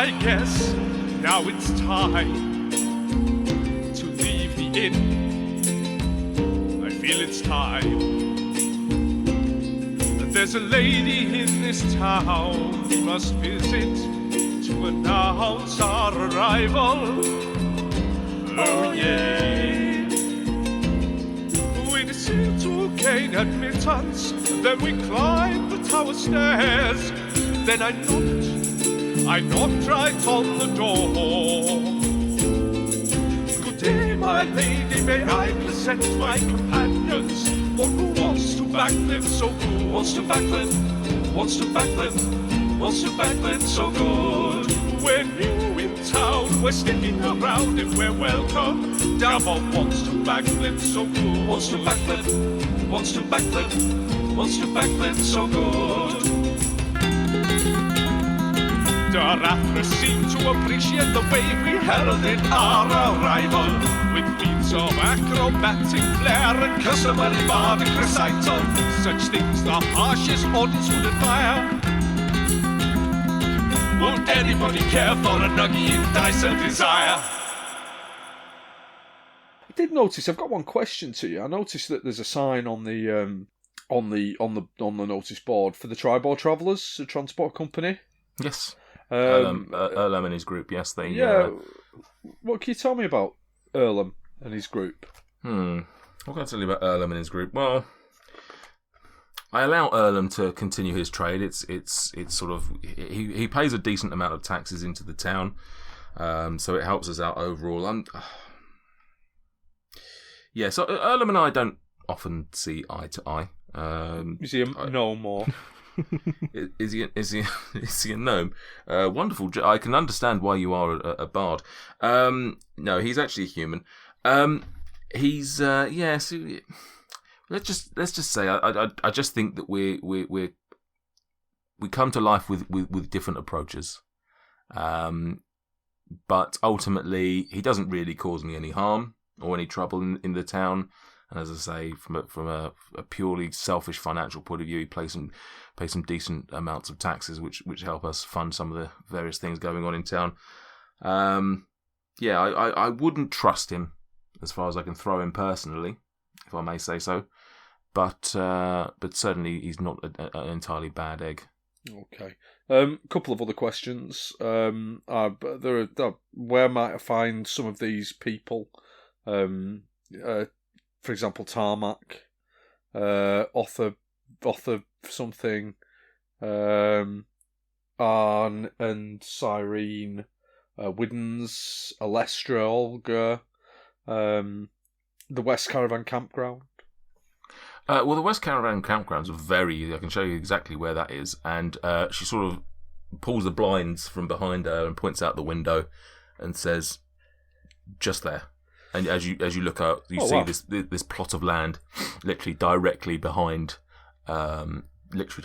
I guess now it's time to leave the inn. I feel it's time. There's a lady in this town we must visit to announce our arrival. Oh yeah. We descend to gain admittance, then we climb the tower stairs. Then I knocked right on the door. Good day, my lady, may I present my companions? One who wants to backflip so good, wants to backflip, wants to backflip, wants to backflip so good. We're new in town, we're sticking around and we're welcome. Dabov wants to backflip so good, wants to backflip, wants to backflip, wants to backflip so good. Darathra seemed to appreciate the way we heralded our arrival, with feats of acrobatic flair and customary bardic recital, such things the harshest audience would admire. Won't anybody care for a nuggy in dice and desire? I did notice. I've got one question to you. I noticed that there's a sign on the notice board for the Tribal Travellers, a transport company. Yes. Earlham and his group, yes. What can you tell me about Earlham and his group? What can I tell you about Earlham and his group? Well, I allow Earlham to continue his trade. It's sort of he pays a decent amount of taxes into the town, so it helps us out overall. So Earlham and I don't often see eye to eye. Is he a gnome or? Is he a gnome? Wonderful. I can understand why you are a bard. No, he's actually a human. He's So let's just say I just think that we come to life with different approaches. But ultimately, he doesn't really cause me any harm or any trouble in the town. And as I say, from a purely selfish financial point of view, he pays some decent amounts of taxes, which help us fund some of the various things going on in town. I wouldn't trust him as far as I can throw him personally, if I may say so. But certainly he's not an entirely bad egg. Okay. Couple of other questions. Where might I find some of these people? For example, Tarmac, Other something, Arn and Cyrene, Widdens, Alestra, Olga, the West Caravan Campground. Well, the West Caravan Campground's very easy. I can show you exactly where that is. And she sort of pulls the blinds from behind her and points out the window and says, "Just there." And as you look out, you see this plot of land, literally directly behind, directly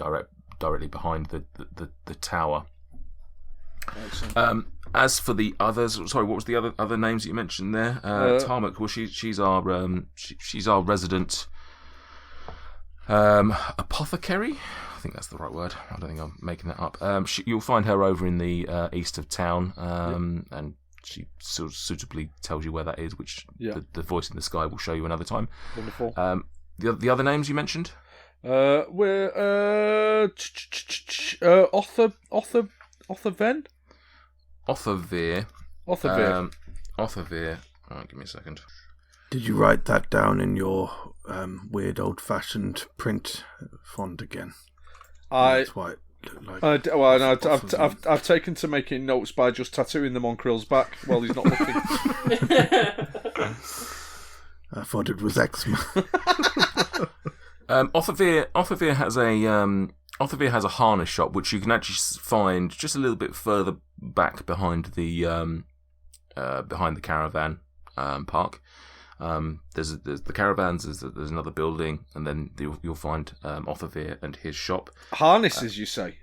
behind the tower. As for the others, sorry, what was the other names that you mentioned there? Tarmac. Well, she's our resident apothecary. I think that's the right word. I don't think I'm making that up. You'll find her over in the east of town, and she sort of suitably tells you where that is, which the voice in the sky will show you another time. Wonderful. The other names you mentioned? We're Otherven? Otherveer. Otherveer. Otherveer. Give me a second. Did you write that down in your weird old-fashioned print font again? That's why it looked like. I've taken to making notes by just tattooing them on Krill's back while he's not looking. I thought it was eczema. Otherveer has a harness shop which you can actually find just a little bit further back behind the caravan park. There's the caravans. There's another building, and then you'll find Otherveer and his shop. Harnesses, you say?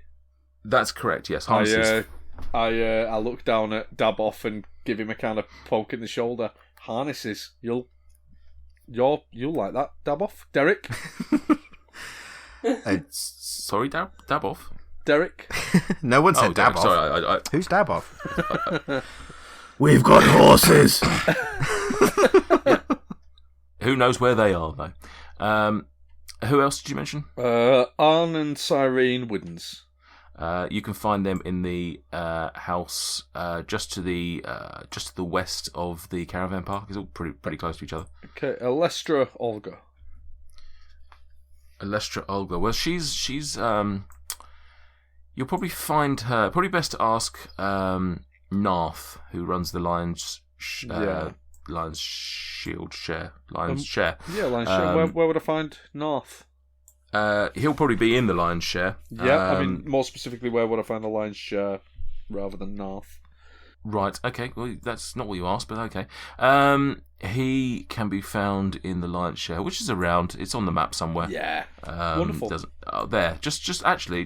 That's correct. Yes, harnesses. I look down at Daboff and give him a kind of poke in the shoulder. Harnesses. You'll like that, Daboff, Derek. Sorry, Daboff. Derek? No one said Daboff. Sorry, Who's Daboff? We've got horses. Who knows where they are, though? Who else did you mention? Arn and Cyrene Widdens. You can find them in the house just to the west of the caravan park. It's all pretty close to each other. Okay, Alestra Olga. Olga. Well, she's you'll probably find her. Probably best to ask Narth, who runs the Lions Shield Share. Lions Share. Yeah, Lions Share. Where would I find Narth? He'll probably be in the Lion's Share. Yeah, I mean, more specifically, where would I find the Lion's Share rather than Narth? Right, okay. Well, that's not what you asked, but okay. He can be found in the Lion's Share, which is around. It's on the map somewhere. Yeah, wonderful. There, just literally.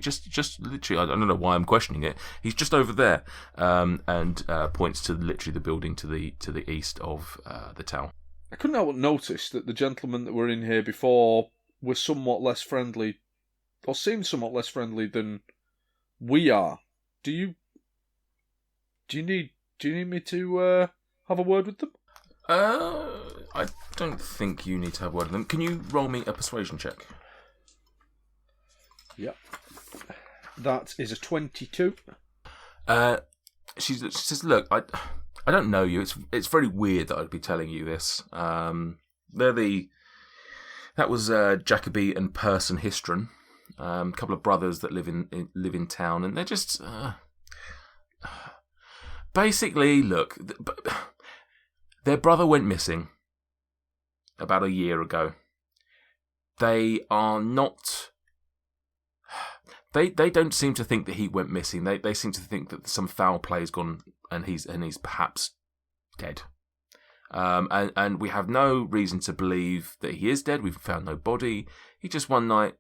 I don't know why I'm questioning it. He's just over there, and points to literally the building to the east of the town. I couldn't help but notice that the gentlemen that were in here before were somewhat less friendly, or seemed somewhat less friendly than we are. Do you need me to have a word with them? I don't think you need to have a word with them. Can you roll me a persuasion check? Yep. That is a 22. She says, "Look, I don't know you. It's very weird that I'd be telling you this. That was Jacoby and Person Histron, a couple of brothers that live in town, and they're just basically, look, their brother went missing about a year ago. They are not. They don't seem to think that he went missing. They seem to think that some foul play has gone and he's perhaps dead. And we have no reason to believe that he is dead. We've found no body. He just one night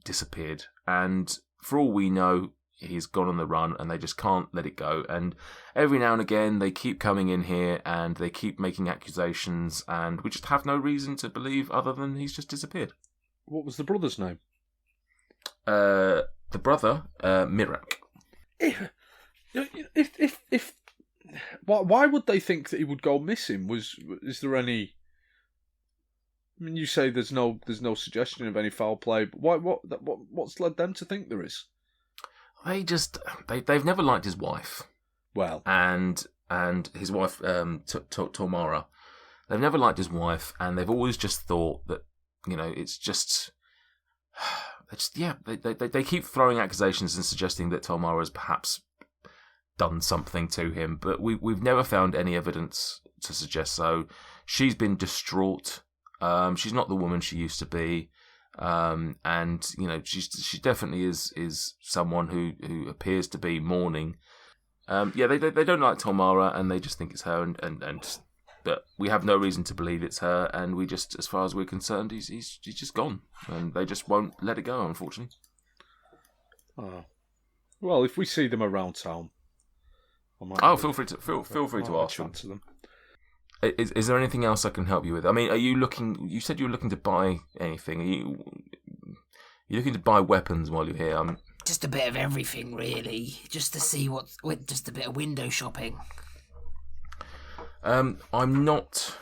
disappeared. And for all we know, he's gone on the run and they just can't let it go. And every now and again, they keep coming in here and they keep making accusations. And we just have no reason to believe other than he's just disappeared. What was the brother's name? The brother, Mirak. If why would they think that he would go missing? Is there any? I mean, you say there's no suggestion of any foul play, but what's led them to think there is? They've never liked his wife. Well, and his wife, Tomara. They've never liked his wife, and they've always just thought that it's just. They keep throwing accusations and suggesting that Tomara has perhaps done something to him, but we've never found any evidence to suggest so. She's been distraught. She's not the woman she used to be, and she definitely is someone who appears to be mourning. They don't like Tomara, and they just think it's her, and but we have no reason to believe it's her, and we just, as far as we're concerned, he's just gone, and they just won't let it go, unfortunately. Oh. Well, if we see them around town, feel free to ask them. To them. Is there anything else I can help you with? I mean, are you looking? You said you were looking to buy anything. Are you looking to buy weapons while you're here? Just a bit of everything, really. Just to see just a bit of window shopping. I'm not.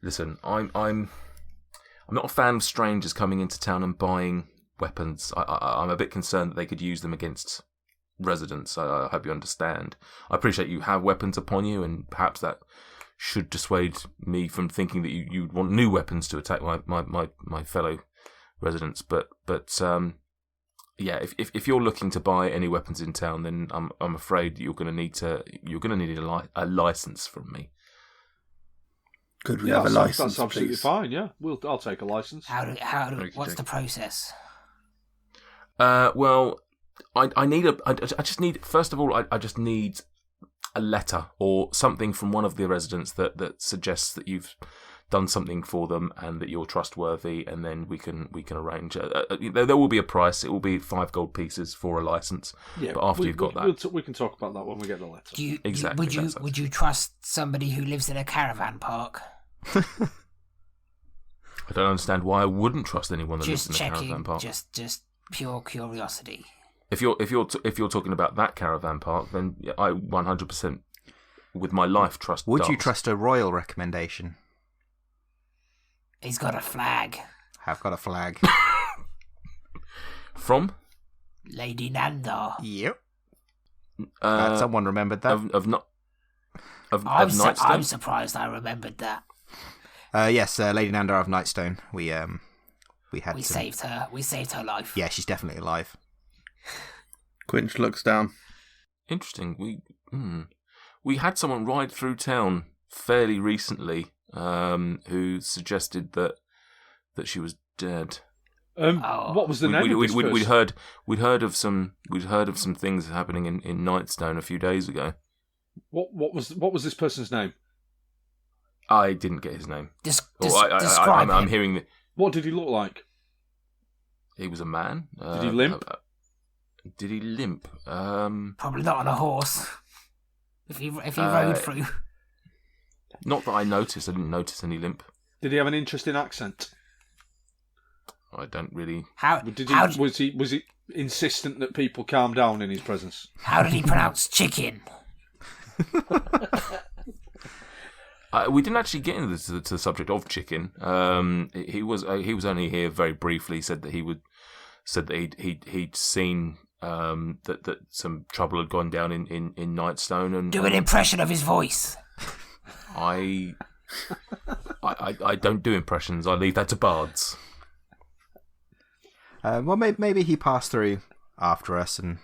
Listen, I'm not a fan of strangers coming into town and buying weapons. I'm a bit concerned that they could use them against residents. I hope you understand. I appreciate you have weapons upon you, and perhaps that should dissuade me from thinking that you'd want new weapons to attack my fellow residents. But yeah, if you're looking to buy any weapons in town, then I'm afraid you're going to need a license from me. Could we have a license? That's absolutely please? fine. Yeah, I'll take a license. What's the process? Well, I just need first of all I just need a letter or something from one of the residents that suggests that you've done something for them and that you're trustworthy, and then we can arrange. There will be a price. It will be 5 gold pieces for a license. Yeah, but after you've got that, we can talk about that when we get the letter. Would you trust somebody who lives in a caravan park? I don't understand why I wouldn't trust anyone that lives in a caravan park. Just pure curiosity. If you're talking about that caravan park, then I 100% with my life trust. Would you Darz. trust a royal recommendation? He's got a flag. Have got a flag. From Lady Nandar. Yep. Glad someone remembered that. I'm Nightstone? surprised I remembered that. Yes, Lady Nandar of Nightstone. We saved her. We saved her life. Yeah, she's definitely alive. Quinch looks down. Interesting. We had someone ride through town fairly recently who suggested that she was dead. What was the name of this person? We'd heard of some things happening in Nightstone a few days ago. What was this person's name? I didn't get his name. Describe him. I'm hearing that What did he look like? he was a man. Did he limp? Did he limp? Probably not on a horse. If he rode through. Not that I noticed. I didn't notice any limp. Did he have an interesting accent? I don't really. Was he insistent that people calm down in his presence? How did he pronounce chicken? We didn't actually get into the subject of chicken. He was only here very briefly. Said that he'd seen that some trouble had gone down in Nightstone. And do an impression of his voice. I don't do impressions. I leave that to bards. Well, maybe he passed through after us, and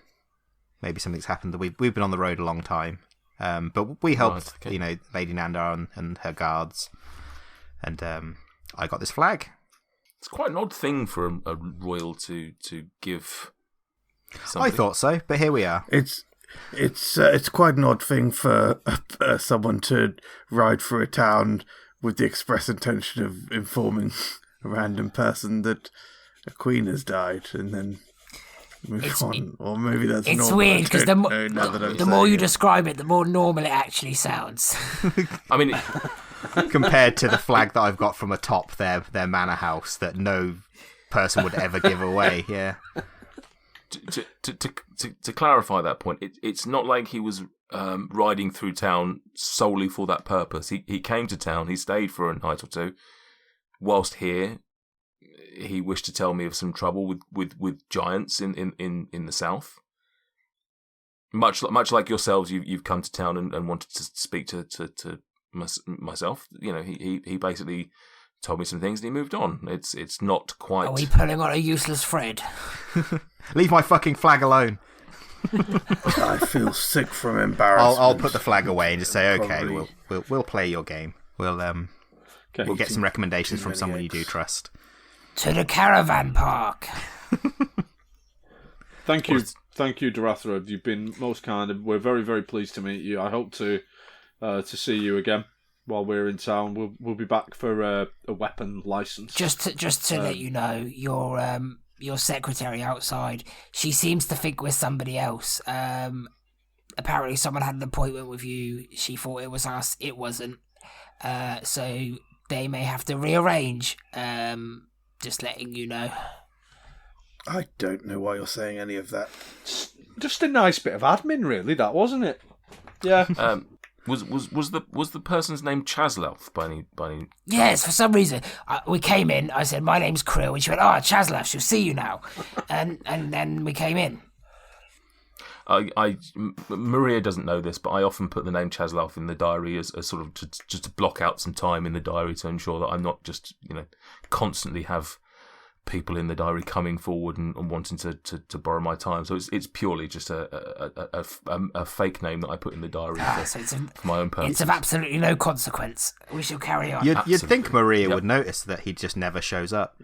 maybe something's happened. That we've been on the road a long time, but we helped, Right, okay. Lady Nandar and her guards, and I got this flag. It's quite an odd thing for a royal to give. Somebody. I thought so, but here we are. It's quite an odd thing for someone to ride through a town with the express intention of informing a random person that a queen has died, and then move on. Or maybe that's It's normal. weird because the more you it. describe it, the more normal it actually sounds. I mean, Compared to the flag that I've got from atop their manor house that no person would ever give away. Yeah. To clarify that point, it's not like he was riding through town solely for that purpose. He came to town, he stayed for a night or two. Whilst here, he wished to tell me of some trouble with giants in the south. Much like yourselves, you've come to town and wanted to speak to myself. You know, he basically told me some things and he moved on. It's not quite. Are we pulling on a useless thread? Leave my fucking flag alone. I feel sick from embarrassment. I'll put the flag away and just say, okay, we'll play your game. We'll get some recommendations from someone you do trust. To the caravan park. Thank you, Darathra. You've been most kind, and we're very, very pleased to meet you. I hope to see you again while we're in town. We'll be back for a weapon license. Just to let you know, your secretary outside, she seems to think we're somebody else. Apparently someone had an appointment with you. She thought it was us. It wasn't. So they may have to rearrange. Just letting you know. I don't know why you're saying any of that. Just a nice bit of admin, really. That wasn't it. Yeah. Was the person's name Chaslav by any? Yes, for some reason we came in. I said my name's Krill, and she went, "Oh, Chaslav, she'll see you now." and then we came in. Maria doesn't know this, but I often put the name Chaslav in the diary as sort of just to block out some time in the diary to ensure that I'm not just constantly have people in the diary coming forward and wanting to borrow my time. So it's purely just a fake name that I put in the diary for my own purpose. It's of absolutely no consequence. We shall carry on. You'd think Maria would notice that he just never shows up.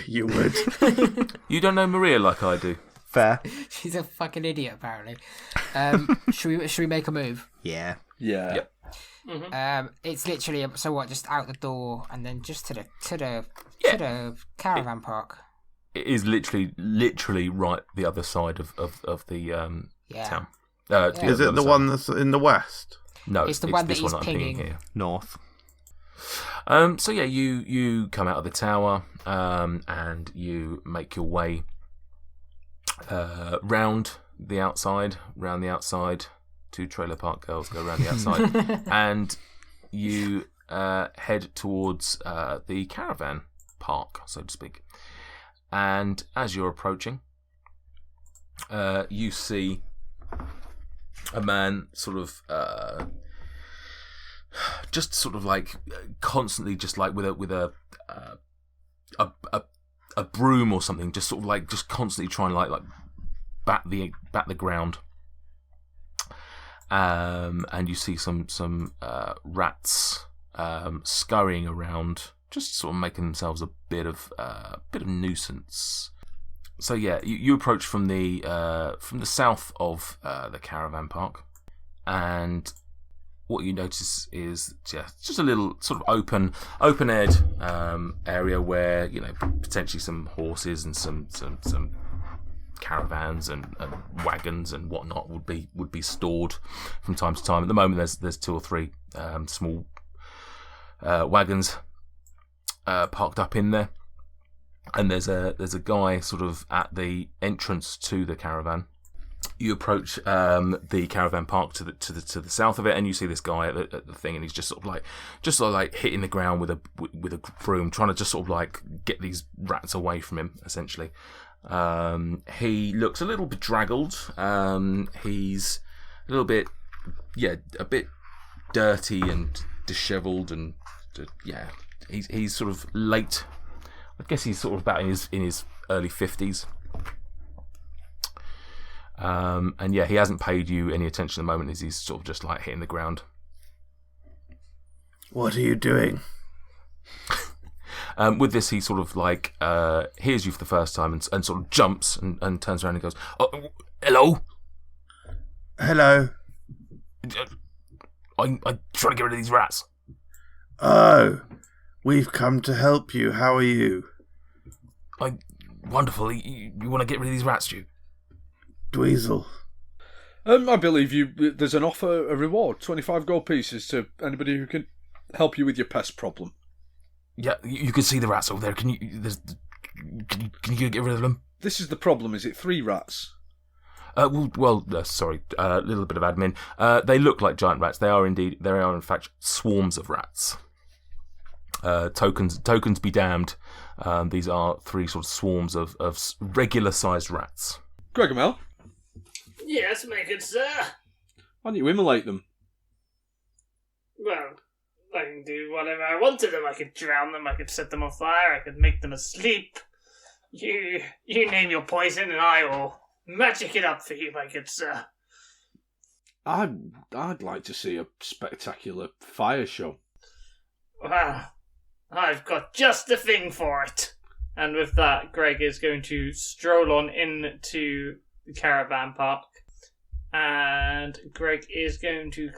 You would. You don't know Maria like I do. Fair. She's a fucking idiot, apparently. Should we make a move? Yeah. Yep. Mm-hmm. It's literally just out the door and then just to the caravan park. It is literally right the other side of the town. Is it the one that's in the west? No, it's the one that this he's one pinging. here. North. So yeah, you come out of the tower and you make your way round the outside. Two trailer park girls go around the outside, and you head towards the caravan park, so to speak. And as you're approaching, you see a man sort of just sort of like constantly just like with a broom or something, just sort of like just constantly trying to like bat the ground. And you see some rats scurrying around, just sort of making themselves a bit of nuisance. So yeah, you approach from the south of the caravan park, and what you notice is just a little sort of open-aired area where potentially some horses and some caravans and wagons and whatnot would be stored from time to time. At the moment, there's 2 or 3 small wagons parked up in there, and there's a guy sort of at the entrance to the caravan. You approach the caravan park to the south of it, and you see this guy at the thing, and he's just sort of like hitting the ground with a broom, trying to just sort of like get these rats away from him, essentially. He looks a little bedraggled. He's a little bit, a bit dirty and dishevelled, and he's sort of late. I guess he's sort of about in his early 50s. And he hasn't paid you any attention at the moment, as he's sort of just like hitting the ground. What are you doing? With this, he sort of like hears you for the first time and sort of jumps and turns around and goes, "Oh, hello." Hello. I'm trying to get rid of these rats. Oh, we've come to help you. How are you? Wonderful. You want to get rid of these rats, you? Dweezil. I believe you. There's an offer, a reward, 25 gold pieces to anybody who can help you with your pest problem. Yeah, you can see the rats over there. Can you get rid of them? This is the problem. Is it 3 rats? Sorry, a little bit of admin. They look like giant rats. They are in fact swarms of rats. Tokens be damned. These are 3 sort of swarms of regular-sized rats. Gregomel? Yes, my good sir. Why don't you immolate them? Well, I can do whatever I want to them. I could drown them, I could set them on fire, I could make them asleep. You name your poison and I will magic it up for you, my good sir. I'd like to see a spectacular fire show. Well, I've got just the thing for it. And with that, Greg is going to stroll on into the caravan park. And Greg is going to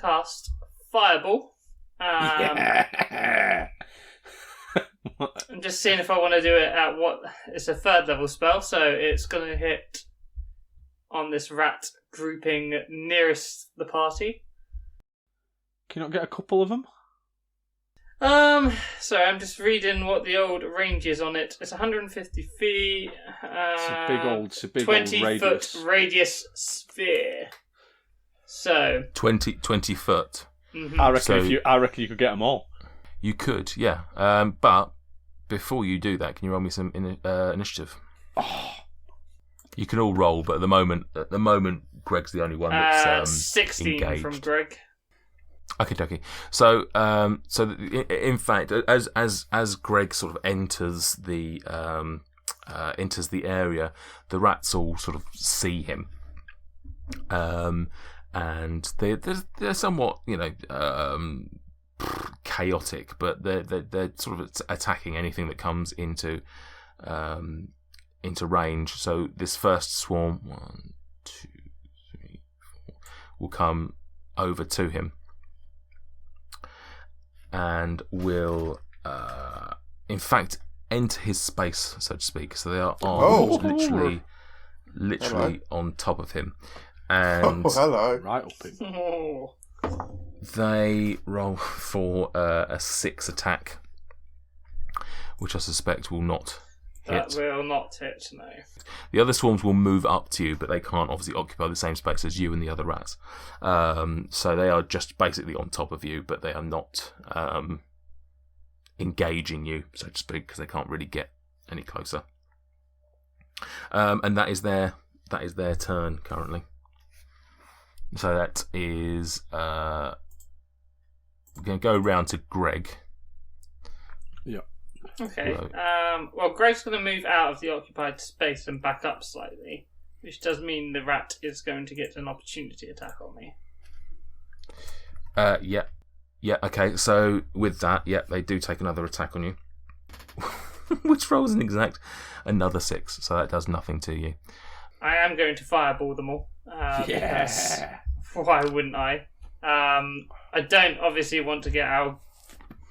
cast Fireball. Yeah. I'm just seeing if I want to do it at what... It's a 3rd level spell, so it's going to hit on this rat grouping nearest the party. Can you not get a couple of them? Sorry, I'm just reading what the old range is on it. It's 150 feet. It's a big 20 old radius. foot radius sphere. So 20 foot. Mm-hmm. I reckon you could get them all. You could, yeah. But before you do that, can you roll me some initiative? Oh. You can all roll, but at the moment, Greg's the only one that's 16 engaged. from Greg. Okay. So in fact, as Greg sort of enters the area, the rats all sort of see him, and they're somewhat chaotic, but they're sort of attacking anything that comes into range. So this first swarm, 1, 2, 3, 4, will come over to him. And will, in fact, enter his space, so to speak. So they are literally on top of him. And hello. Right up him. Oh. They roll for a 6 attack, which I suspect will not That will not hit, no. The other swarms will move up to you, but they can't obviously occupy the same space as you and the other rats. So they are just basically on top of you, but they are not engaging you, so to speak, because they can't really get any closer. And that is their turn currently. So that is we're going to go round to Greg. Yeah. Okay. Well, Greg's going to move out of the occupied space and back up slightly, which does mean the rat is going to get an opportunity attack on me. Yeah. Okay. So with that, they do take another attack on you, which rolls an exact another 6. So that does nothing to you. I am going to fireball them all. Because why wouldn't I? I don't obviously want to get our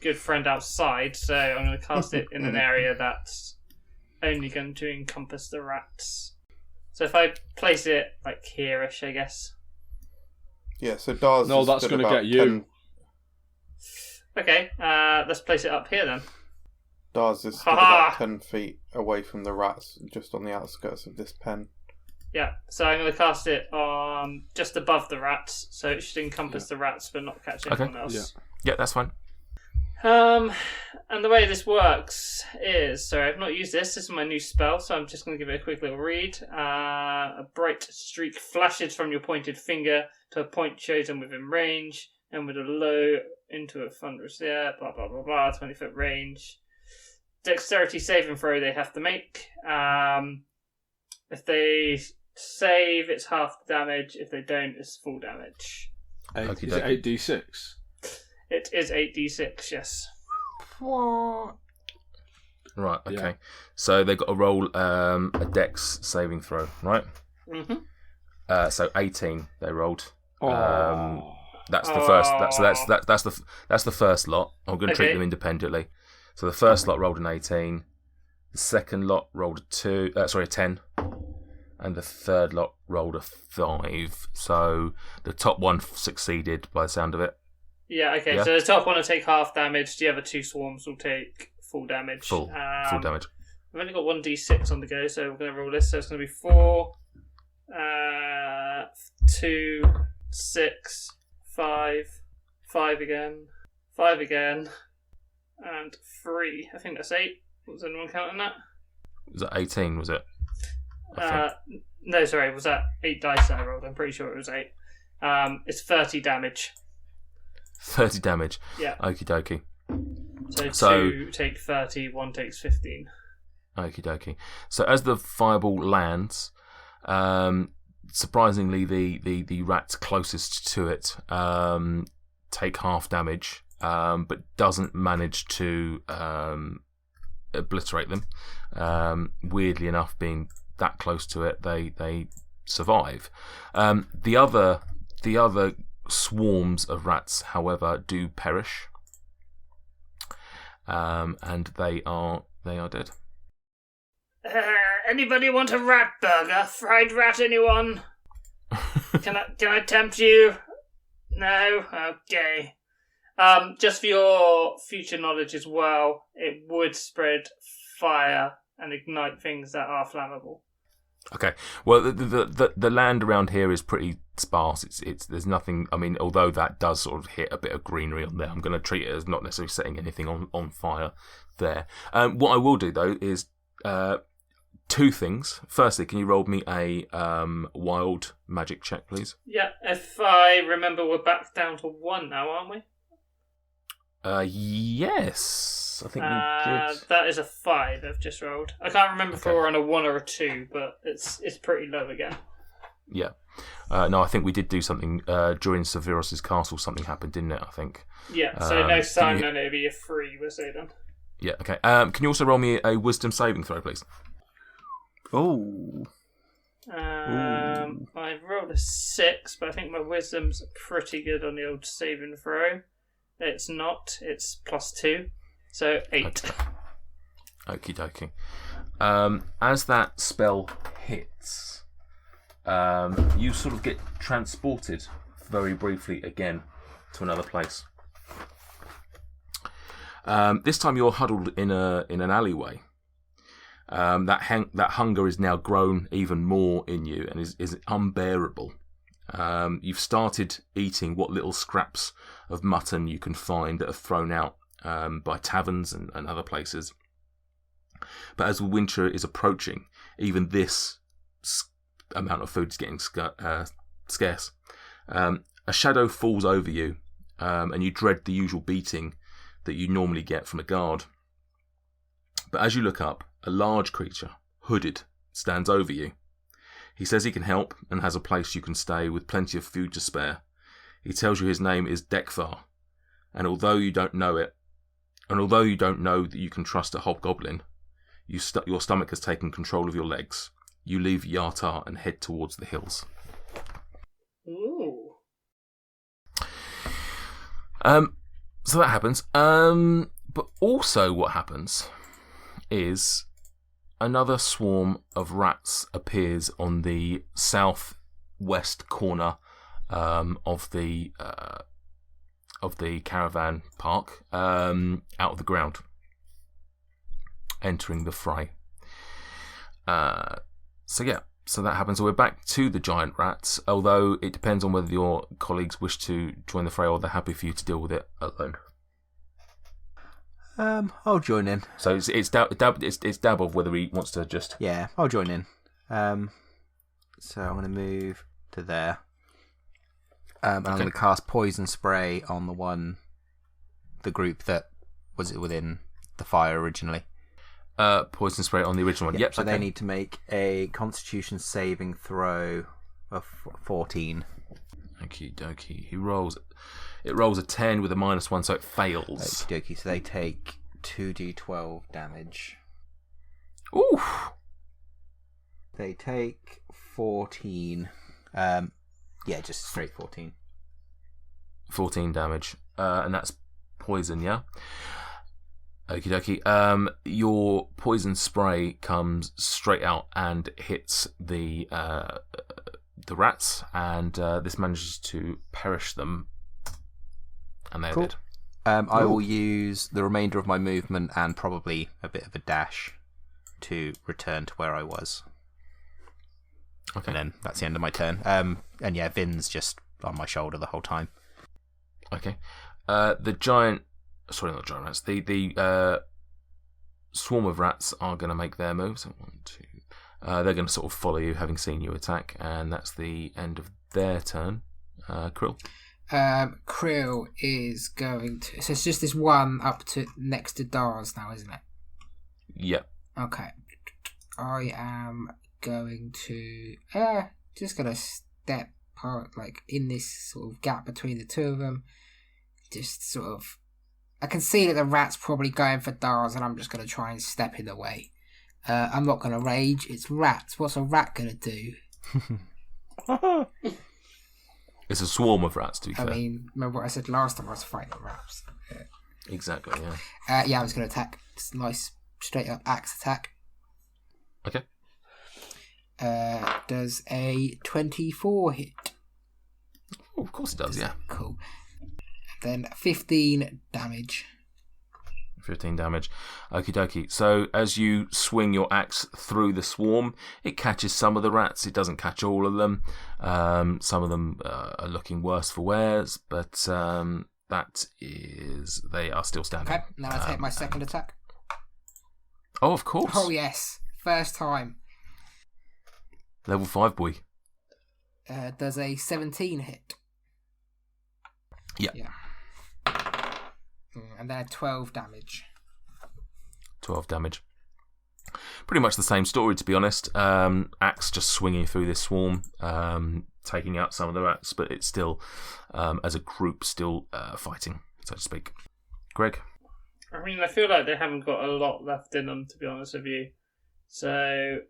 good friend outside, so I'm going to cast it in an area that's only going to encompass the rats. So if I place it like here-ish, I guess. Yeah, so Darz. No, that's going to get you. 10... Okay, let's place it up here then. Darz is stood about 10 feet away from the rats, just on the outskirts of this pen. Yeah, so I'm going to cast it on just above the rats, so it should encompass the rats but not catch anyone else. Yeah, that's fine. And the way this works is, sorry, I've not used this. This is my new spell, so I'm just going to give it a quick little read. A bright streak flashes from your pointed finger to a point chosen within range, and with a low into a thunderous blah blah blah blah, 20-foot range. Dexterity saving throw they have to make. If they save, it's half the damage. If they don't, it's full damage. Is it 8d6? It is 8d6, yes. Right, okay. Yeah. So they've got to roll a dex saving throw, right? Mm-hmm. So 18 they rolled. Oh. That's the first. That's the first lot. I'm going to treat them independently. So the first lot rolled an 18. The second lot rolled a 10. And the third lot rolled a 5. So the top one succeeded by the sound of it. Yeah, okay. Yeah. So the top one will take half damage. The other 2 swarms will take full damage. Full damage. We've only got 1d6 on the go, so we're going to roll this. So it's going to be 4, 2, 6, 5, 5 again, 5 again, and 3. I think that's 8. Was anyone counting that? Was that 18, was it? No, sorry, was that 8 dice that I rolled? I'm pretty sure it was 8. It's 30 damage. 30 damage. Yeah. Okie dokie. So 2 take 30, 1 takes 15. Okie dokie. So as the fireball lands, surprisingly, the rats closest to it take half damage, but doesn't manage to obliterate them. Weirdly enough, being that close to it, they survive. The other swarms of rats, however, do perish, and they are dead. Anybody want a rat burger? Fried rat, anyone? Can I tempt you? No? Okay. Just for your future knowledge as well, it would spread fire and ignite things that are flammable. Okay. Well, the land around here is pretty sparse. It's there's nothing. I mean, although that does sort of hit a bit of greenery on there, I'm going to treat it as not necessarily setting anything on fire there. What I will do though is 2 things. Firstly, can you roll me a wild magic check, please? Yeah, if I remember, we're back down to 1 now, aren't we? Yes, I think we did. That is a 5 I've just rolled. I can't remember if we were on a 1 or a 2, but it's pretty low again. Yeah. No, I think we did do something during Severus's castle. Something happened, didn't it? I think. Yeah. So next time, then it'll be a 3. We'll say then. Yeah. Okay. Can you also roll me a wisdom saving throw, please? Oh. I've rolled a 6, but I think my wisdom's pretty good on the old saving throw. It's not. It's +2, so 8. Okay. Okie dokie. As that spell hits, you sort of get transported very briefly again to another place. This time you're huddled in an alleyway. That hunger is now grown even more in you and is unbearable. You've started eating what little scraps of mutton you can find that are thrown out by taverns and other places. But as the winter is approaching, even this amount of food is getting scarce. A shadow falls over you, and you dread the usual beating that you normally get from a guard. But as you look up, a large creature, hooded, stands over you. He says he can help and has a place you can stay with plenty of food to spare. He tells you his name is Dekthar, and although you don't know that you can trust a hobgoblin, your stomach has taken control of your legs. You leave Yartar and head towards the hills. Ooh. So that happens. But also what happens is another swarm of rats appears on the southwest corner of the caravan park, out of the ground, entering the fray. So that happens. So we're back to the giant rats, although it depends on whether your colleagues wish to join the fray or they're happy for you to deal with it alone. I'll join in. So it's Dabov whether he wants to just... Yeah, I'll join in. So I'm going to move to there. And I'm going to cast Poison Spray on the group that was within the fire originally. Poison Spray on the original one. Yep. So they need to make a Constitution saving throw of 14. Okie dokie. It rolls a 10 with a -1, so it fails. Okie dokie. So they take 2d12 damage. Ooh. They take 14. Just straight 14. 14 damage. And that's poison, yeah? Okie dokie. Your poison spray comes straight out and hits the rats, and this manages to perish them. And they're dead. I will use the remainder of my movement and probably a bit of a dash to return to where I was. Okay. And then that's the end of my turn. Vin's just on my shoulder the whole time. Okay. The swarm of rats are going to make their moves. 1, 2. They're going to sort of follow you, having seen you attack, and that's the end of their turn. Krill. Krill is going to... So it's just this one up to next to Darz now, isn't it? Yep. Okay. I am going to... just going to step part, in this sort of gap between the two of them. Just sort of... I can see that the rat's probably going for Darz, and I'm just going to try and step in the way. I'm not going to rage. It's rats. What's a rat going to do? It's a swarm of rats, to be fair. I mean, remember what I said last time I was fighting rats? Yeah. Exactly, yeah. I was going to attack. It's a nice, straight-up axe attack. Okay. Does a 24 hit? Oh, of course it does, yeah. Cool. Then 15 damage. 15 damage. Okie dokie. So as you swing your axe through the swarm, it catches some of the rats. It doesn't catch all of them. Some of them are looking worse for wears, but they are still standing. Okay, now I take my second attack. Oh, of course. Oh, yes. First time. Level 5, boy. Does a 17 hit? Yeah. And then 12 damage. 12 damage. Pretty much the same story, to be honest. Axe just swinging through this swarm, taking out some of the rats, but it's still, as a group, still fighting, so to speak. Greg? I mean, I feel like they haven't got a lot left in them, to be honest with you. So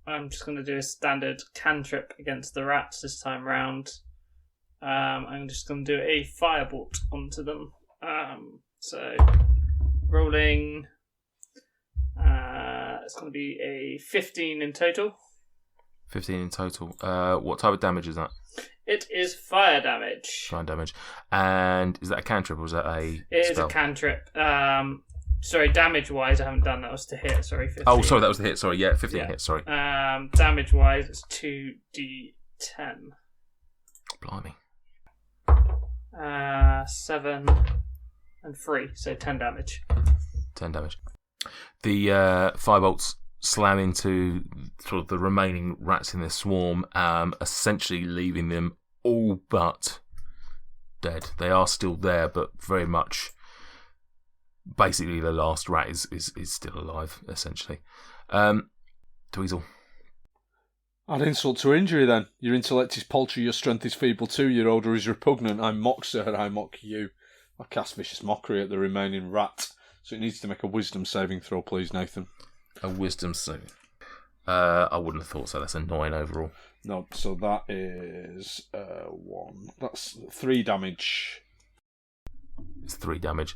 I'm just going to do a standard cantrip against the rats this time round. I'm just going to do a firebolt onto them. So rolling, it's going to be a 15 in total. 15 in total. What type of damage is that? It is fire damage. Fire damage. And is that a cantrip or is that a It spell? is a cantrip. Sorry, damage-wise, I haven't done. That was to hit. Sorry, 15. Oh, sorry, that was the hit. Sorry, 15 hit. Sorry. Damage-wise, it's 2d10. Blimey. 7 and 3, so 10 damage. 10 damage. The firebolts slam into sort of the remaining rats in this swarm, essentially leaving them all but dead. They are still there, but very much basically the last rat is still alive, essentially. Dweezil. Add insult to injury then. Your intellect is paltry, your strength is feeble too, your odour is repugnant. I mock, sir, I mock you. I cast vicious mockery at the remaining rat. So it needs to make a wisdom saving throw, please, Nathan. A wisdom saving. I wouldn't have thought so. That's a 9 overall. No, so that is 1. That's 3 damage. It's 3 damage.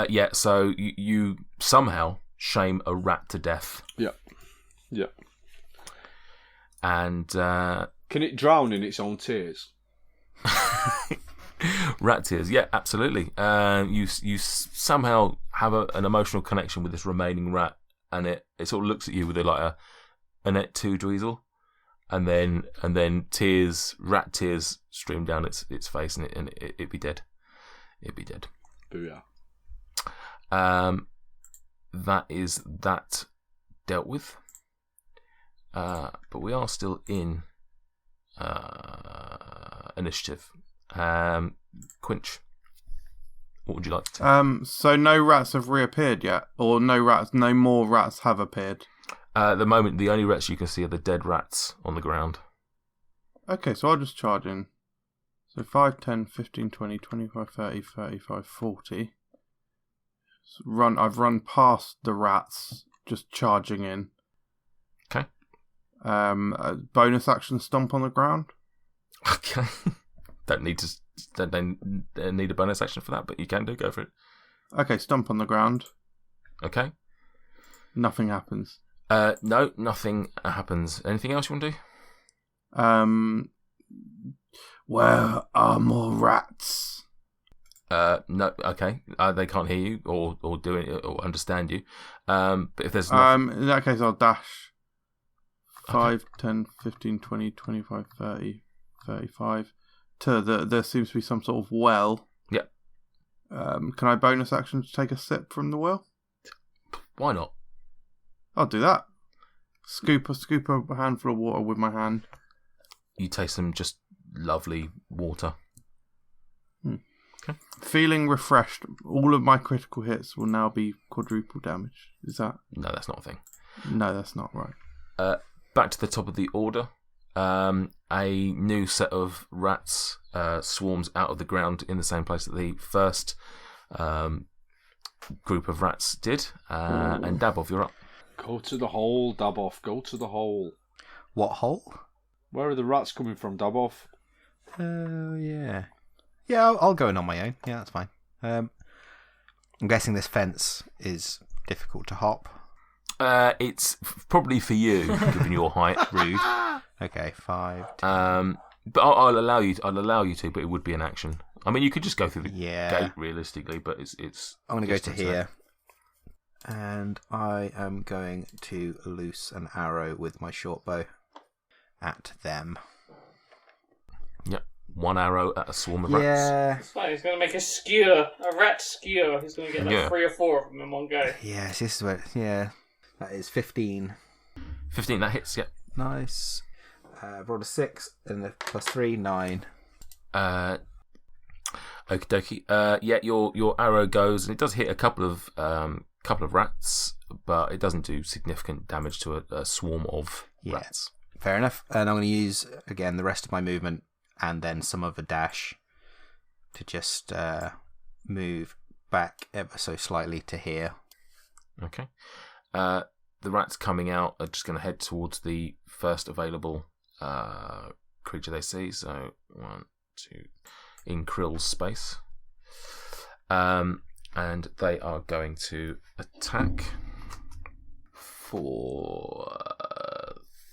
Yeah, so you somehow shame a rat to death. Yeah. Yeah. And can it drown in its own tears? Rat tears, yeah, absolutely. You somehow have an emotional connection with this remaining rat, and it sort of looks at you with a net 2 Dweezil, and then tears, rat tears, stream down its face, and it'd be dead. It'd be dead. Booyah. That is that dealt with. But we are still in initiative. Quinch, what would you like to? So no rats have reappeared yet, or no more rats have appeared. At the moment, the only rats you can see are the dead rats on the ground. Okay, so I'll just charge in. So 5, 10, 15, 20, 25, 30, 35, 40. I've run past the rats, just charging in. Okay. Bonus action stomp on the ground. Okay. Don't need a bonus action for that, but you can go for it. Okay, stomp on the ground. Okay. Nothing happens. No, nothing happens. Anything else you want to do? Where are more rats? No. Okay. They can't hear you or do it or understand you. But if there's nothing... in that case, I'll dash. 5, Okay. 10, 15, 20, 25, 30, 35. There seems to be some sort of well. Yep. Can I bonus action to take a sip from the well? Why not? I'll do that. Scoop a handful of water with my hand. You taste some just lovely water. Okay. Feeling refreshed. All of my critical hits will now be quadruple damage. Is that? No, that's not a thing. No, that's not right. Back to the top of the order. A new set of rats swarms out of the ground in the same place that the first group of rats did. And Dabov, you're up. Go to the hole, Dabov. Go to the hole. What hole? Where are the rats coming from, Dabov? Oh, yeah. Yeah, I'll go in on my own. Yeah, that's fine. I'm guessing this fence is difficult to hop. It's probably for you, given your height. Rude. Okay, 5. 10. But I'll allow you. I'll allow you to, but it would be an action. I mean, you could just go through the gate realistically, but it's. I'm going to go to here, and I am going to loose an arrow with my short bow at them. Yep, 1 arrow at a swarm of rats. Yeah. It's fine. He's going to make a rat skewer. He's going to get 3 or 4 of them in one go. Yes, this is where. Yeah, that is 15. 15, that hits. Yep. Nice. I've rolled a 6 and a +3, 9. Okie dokie. Yeah, your arrow goes and it does hit a couple of rats, but it doesn't do significant damage to a swarm of rats. Fair enough. And I'm going to use again the rest of my movement and then some of a dash to just move back ever so slightly to here. Okay. The rats coming out are just going to head towards the first available creature they see. So 1, 2, in Krill's space. And they are going to attack for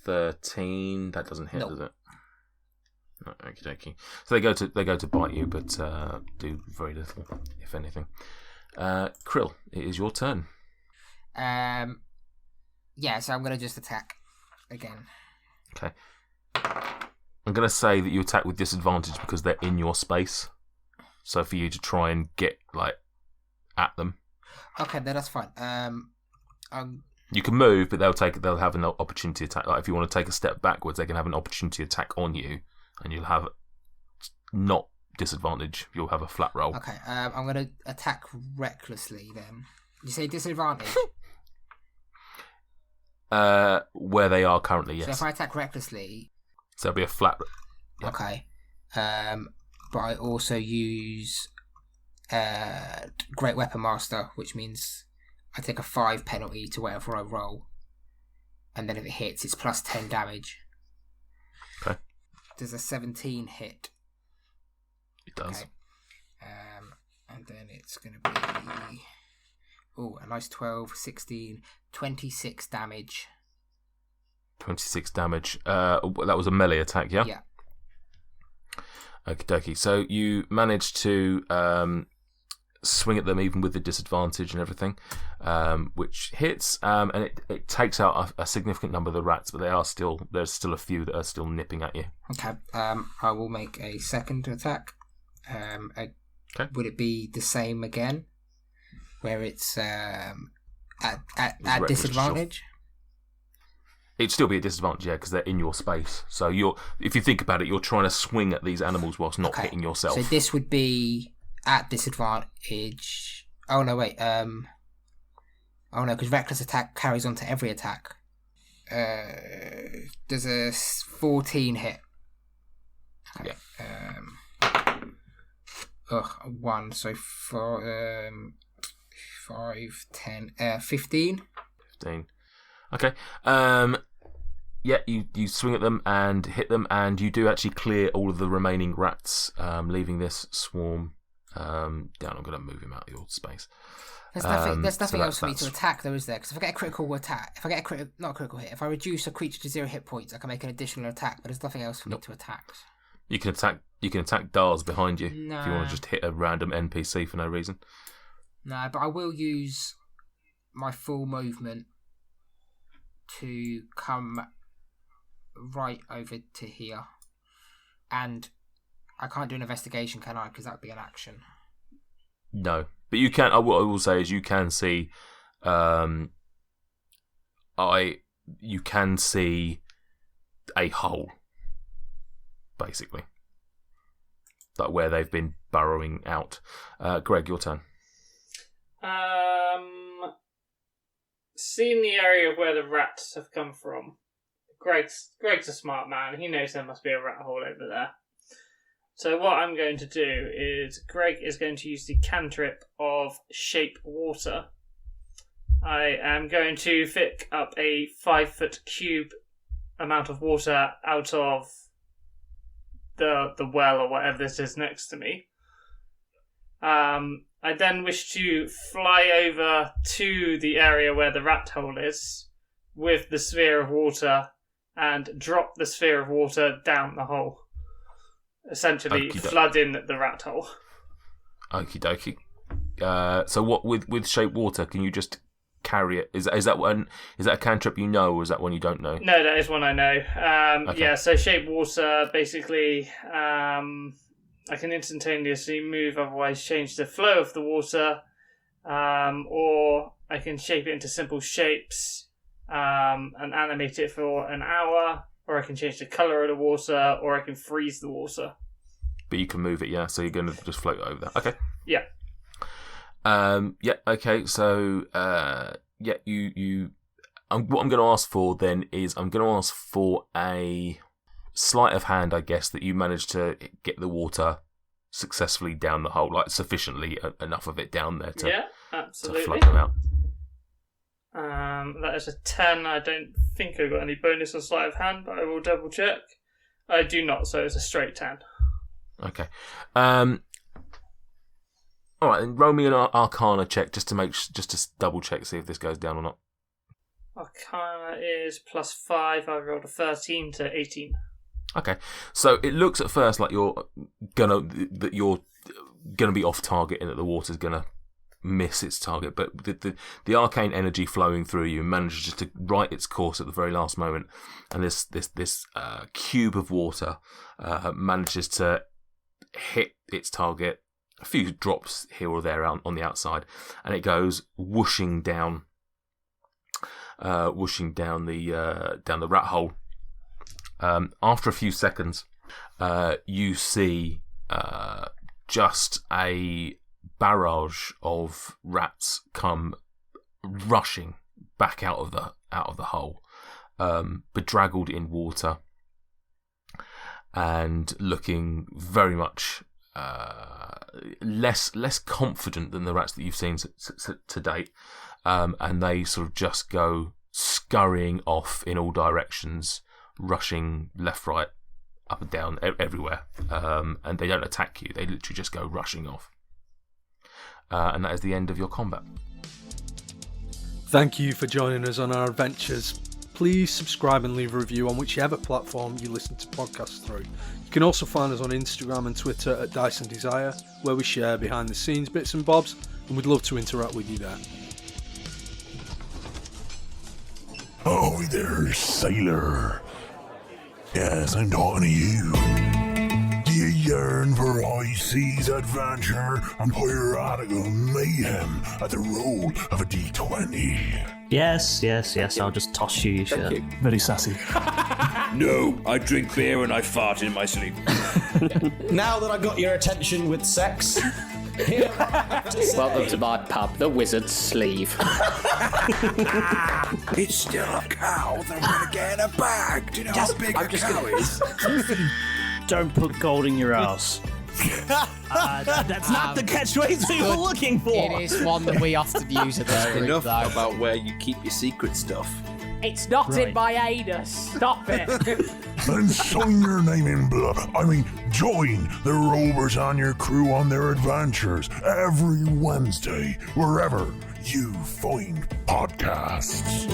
13. That doesn't hit, does it? No, okie dokie. So they go to bite you, but do very little, if anything. Krill, it is your turn. Yeah, so I'm going to just attack again. Okay. I'm going to say that you attack with disadvantage because they're in your space. So for you to try and get, at them. Okay, then that's fine. You can move, but they'll have an opportunity attack. Like if you want to take a step backwards, they can have an opportunity attack on you, and you'll have not disadvantage. You'll have a flat roll. Okay, I'm going to attack recklessly then. You say disadvantage? Where they are currently, yes. So if I attack recklessly... So it'll be a flat... Yeah. Okay. But I also use Great Weapon Master, which means I take a 5 penalty to whatever I roll. And then if it hits, it's plus 10 damage. Okay. Does a 17 hit? It does. Okay. And then it's going to be... Oh, a nice 12, 16, 26 damage. 26 damage. That was a melee attack, yeah? Yeah. Okie dokie. So you managed to swing at them even with the disadvantage and everything, which hits, and it takes out a significant number of the rats, but there's still a few that are still nipping at you. Okay. I will make a second attack. Okay. Would it be the same again? Where it's at disadvantage? It'd still be a disadvantage, yeah, because they're in your space. So if you think about it, you're trying to swing at these animals whilst not hitting yourself. So this would be at disadvantage. Oh no, wait. Oh no, because reckless attack carries on to every attack. Does a 14 hit? Okay. Yeah. 1. So for 5, 10, 15. 15. Okay. Yeah, you swing at them and hit them, and you do actually clear all of the remaining rats, leaving this swarm down. I'm going to move him out of your space. There's nothing else for me to attack, though, is there? Because if I get a critical attack, not a critical hit, if I reduce a creature to 0 hit points, I can make an additional attack. But there's nothing else for me to attack. You can attack Darz behind you No. if you want to just hit a random NPC for no reason. No, but I will use my full movement to come right over to here. And I can't do an investigation, can I? Because that would be an action. No, but you can. What I will say is you can see. You can see a hole, basically, like where they've been burrowing out. Greg, your turn. Seeing the area of where the rats have come from, Greg's a smart man. He knows there must be a rat hole over there. So what I'm going to do is Greg is going to use the cantrip of Shape Water. I am going to pick up a 5-foot cube amount of water out of the well or whatever this is next to me. I then wish to fly over to the area where the rat hole is with the sphere of water and drop the sphere of water down the hole. Essentially, flood in the rat hole. Okie dokie. So what with Shape Water? Can you just carry it? Is that a cantrip you know, or is that one you don't know? No, that is one I know. Okay. Yeah. So Shape Water basically, I can instantaneously move, otherwise change the flow of the water, or I can shape it into simple shapes and animate it for an hour. Or I can change the colour of the water, or I can freeze the water. But you can move it, yeah? So you're going to just float over there. Okay. Yeah. Yeah, okay. So, yeah, what I'm going to ask for then is I'm going to ask for a sleight of hand, I guess, that you managed to get the water successfully down the hole, like sufficiently enough of it down there to absolutely. flood them out. That is a 10. I don't think I got any bonus on sleight of hand, but I will double check. I do not, so it's a straight 10. Okay. All right, then roll me an Arcana check just to double check, see if this goes down or not. Arcana is +5. I rolled a 13 to 18. Okay, so it looks at first like you're gonna be off target and that the water's gonna miss its target, but the arcane energy flowing through you manages just to right its course at the very last moment, and this cube of water manages to hit its target a few drops here or there on the outside, and it goes whooshing down the rat hole. After a few seconds, you see just a barrage of rats come rushing back out of the hole, bedraggled in water and looking very much less confident than the rats that you've seen to date, and they sort of just go scurrying off in all directions, rushing left, right, up and down, everywhere, and they don't attack you. They literally just go rushing off, and that is the end of your combat. Thank you for joining us on our adventures. Please subscribe and leave a review on whichever platform you listen to podcasts through. You can also find us on Instagram and Twitter at Dice and Desire, where we share behind the scenes bits and bobs, and we'd love to interact with you there. Oh, there, sailor. Yes, I'm talking to you. Do you yearn for high seas adventure and piratical mayhem at the roll of a D20? Yes, I'll just toss you your shirt. Very sassy. No, I drink beer and I fart in my sleep. Now that I got your attention with sex, here. Welcome to my pub, the Wizard's Sleeve. It's still a cow that I'm gonna get in a bag. Do you know how big a cow is? Don't put gold in your ass. That's not the catchphrase we were looking for. It is one that we often use at this group, Enough though. about where you keep your secret stuff. It's not in my anus. Stop it. Then sign your name in blood. Join the Rovers and your crew on their adventures every Wednesday, wherever you find podcasts.